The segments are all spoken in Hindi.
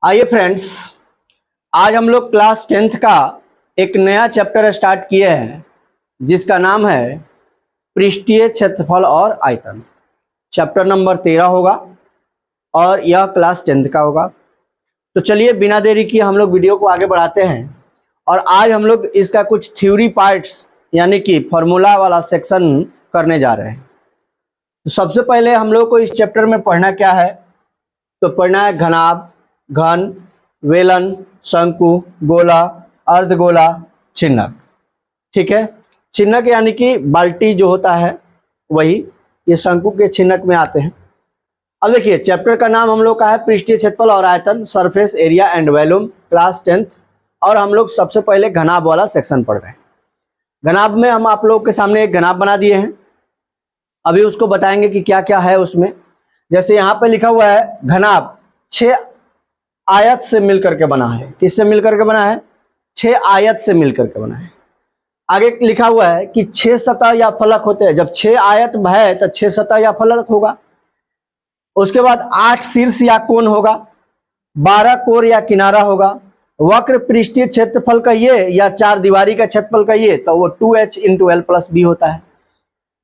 आइए फ्रेंड्स, आज हम लोग क्लास 10th का एक नया चैप्टर स्टार्ट किए हैं जिसका नाम है पृष्ठीय क्षेत्रफल और आयतन। चैप्टर नंबर 13 होगा और यह क्लास 10th का होगा। तो चलिए बिना देरी किए हम लोग वीडियो को आगे बढ़ाते हैं और आज हम लोग इसका कुछ थ्योरी पार्ट्स यानी कि फॉर्मूला वाला सेक्शन करने जा रहे हैं। तो सबसे पहले हम लोग को इस चैप्टर में पढ़ना क्या है, तो पढ़ना है घनाभ, घन, वेलन, शंकु, गोला, अर्धगोला, छिन्नक। ठीक है, छिन्नक यानी कि बाल्टी जो होता है वही, ये शंकु के छिन्नक में आते हैं। अब देखिए चैप्टर का नाम हम लोग का है पृष्ठीय क्षेत्रफल और आयतन, surface area and volume, class 10th। और हम लोग सबसे पहले घनाभ वाला सेक्शन पढ़ रहे हैं। घनाभ में हम आप लोग के सामने एक घनाभ बना दिए हैं, अभी उसको बताएंगे कि क्या क्या है उसमें। जैसे यहाँ पे लिखा हुआ है घनाभ 6 आयत से मिलकर के बना है। किससे मिलकर के बना है? 6 आयत से मिलकर के बना है। आगे लिखा हुआ है कि 6 सतह या फलक होते हैं। जब 6 आयत है तो 6 सतह या फलक होगा। उसके बाद 8 शीर्ष या कोण होगा, 12 कोर या किनारा होगा, वक्र पृष्ठीय क्षेत्रफल का ये या 4 दीवारी का क्षेत्रफल का ये, तो वो 2h × l + b होता है,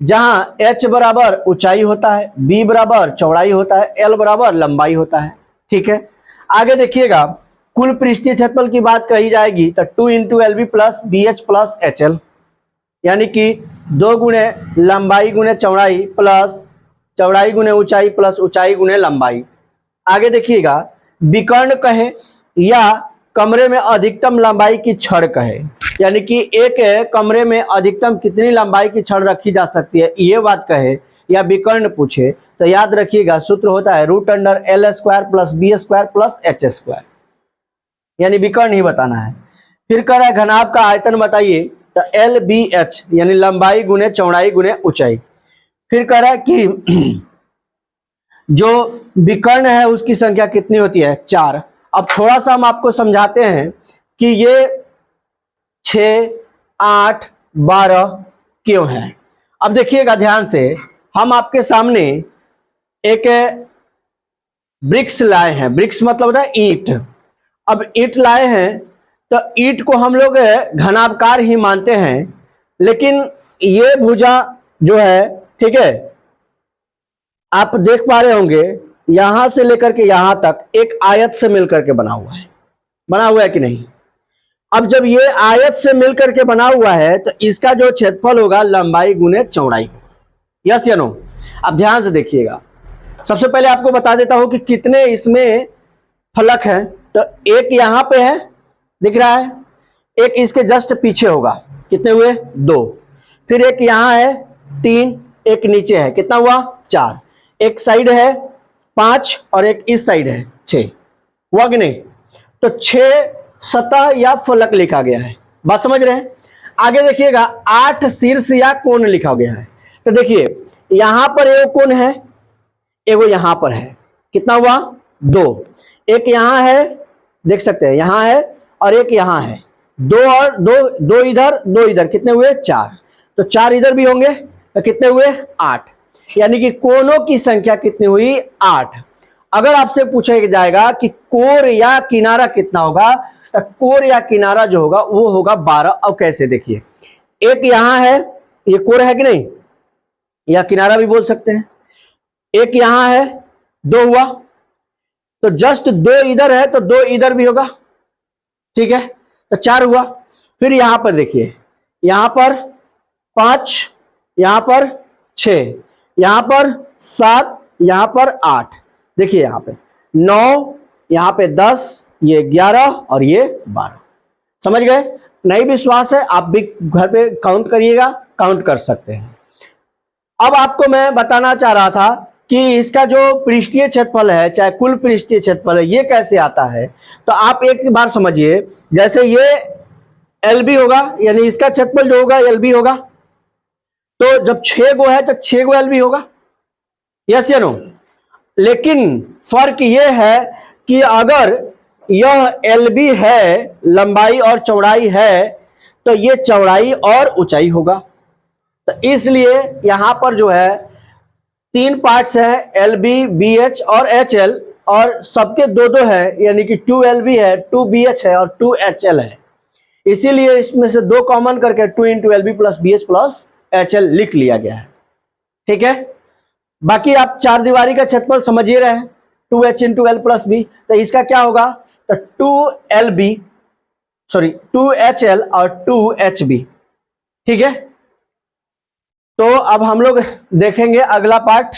जहां h बराबर ऊंचाई होता है, b बराबर चौड़ाई होता है, l बराबर लंबाई होता है। ठीक है, आगे देखिएगा कुल पृष्ठीय क्षेत्रफल की बात कही जाएगी तो 2 × lb + bh + hl, यानी कि 2 गुणे लंबाई गुणे चौड़ाई प्लस चौड़ाई गुणे ऊंचाई प्लस ऊंचाई गुणे लंबाई। आगे देखिएगा विकर्ण कहे या कमरे में अधिकतम लंबाई की छड़ कहे, यानी कि एक कमरे में अधिकतम कितनी लंबाई की छड़ रखी जा सकती है, ये बात कहे या विकर्ण पूछे तो याद रखिएगा सूत्र होता है √L² + b² + h², यानी विकर्ण ही बताना है। फिर कह रहा है घनाभ का आयतन बताइए, तो LBH यानी लंबाई गुणे चौड़ाई गुणे ऊंचाई। फिर कह रहा है कि जो विकर्ण है उसकी संख्या कितनी होती है? 4। अब थोड़ा सा हम आपको समझाते हैं कि ये 6, 8, 12 क्यों है। अब देखिएगा ध्यान से, हम आपके सामने एक ब्रिक्स लाए हैं। ब्रिक्स मतलब होता है ईंट। अब ईंट लाए हैं तो ईंट को हम लोग घनाभकार ही मानते हैं, लेकिन ये भुजा जो है, ठीक है, आप देख पा रहे होंगे यहां से लेकर के यहां तक एक आयत से मिलकर के बना हुआ है। बना हुआ है कि नहीं? अब जब ये आयत से मिलकर के बना हुआ है तो इसका जो क्षेत्रफल होगा लंबाई गुणे चौड़ाई होगा। यस या नो? अब ध्यान से देखिएगा, सबसे पहले आपको बता देता हूं कि कितने इसमें फलक हैं। तो एक यहां पे है, दिख रहा है, एक इसके जस्ट पीछे होगा, कितने हुए? 2। फिर एक यहां है 3, एक नीचे है, कितना हुआ? 4। एक साइड है 5 और एक इस साइड है 6, हुआ कि नहीं? तो 6 सतह या फलक लिखा गया है। बात समझ रहे हैं? आगे देखिएगा 8 शीर्ष या कोण लिखा गया है। तो देखिए यहां पर एक कोण है, एगो यहां पर है, कितना हुआ? 2। एक यहां है, देख सकते हैं यहां है, और एक यहां है, 2 और 2 इधर 2 इधर, कितने हुए? 4। तो 4 इधर भी होंगे तो कितने हुए? 8। यानी कि कोणों की संख्या कितनी हुई? 8। अगर आपसे पूछा जाएगा कि कोर या किनारा कितना होगा, तो कोर या किनारा जो होगा वो होगा 12। अब कैसे? देखिए एक यहां है, ये कोर है कि नहीं, या किनारा भी बोल सकते हैं। एक यहां है, 2 हुआ, तो जस्ट 2 इधर है तो 2 इधर भी होगा, ठीक है, तो 4 हुआ। फिर यहां पर देखिए, यहां पर 5, यहां पर 6, यहां पर 7, यहां पर 8, देखिए यहां पे 9, यहां पे 10, ये 11 और ये 12। समझ गए? नहीं विश्वास है आप भी घर पे काउंट करिएगा, काउंट कर सकते हैं। अब आपको मैं बताना चाह रहा था कि इसका जो पृष्ठीय क्षेत्रफल है, चाहे कुल पृष्ठीय क्षेत्रफल है, ये कैसे आता है। तो आप एक बार समझिए, जैसे ये LB होगा, यानी इसका क्षेत्रफल जो होगा LB होगा, तो जब 6 गो है तो 6 गो LB होगा। यस या नो? लेकिन फर्क यह है कि अगर यह LB है, लंबाई और चौड़ाई है, तो ये चौड़ाई और ऊंचाई होगा। तो इसलिए यहां पर जो है 3 पार्ट्स हैं, LB, BH और HL। और सबके दो दो है, यानी कि 2L भी है, 2BH है और 2HL है, इसीलिए इसमें से दो कॉमन करके 2 into L B plus B H plus HL लिख लिया गया है। ठीक है, बाकी आप चार दीवारी का क्षेत्रफल समझ ही रहे हैं, 2H into L plus B, तो इसका क्या होगा, तो 2LB सॉरी 2HL और 2HB। ठीक है, तो अब हम लोग देखेंगे अगला पार्ट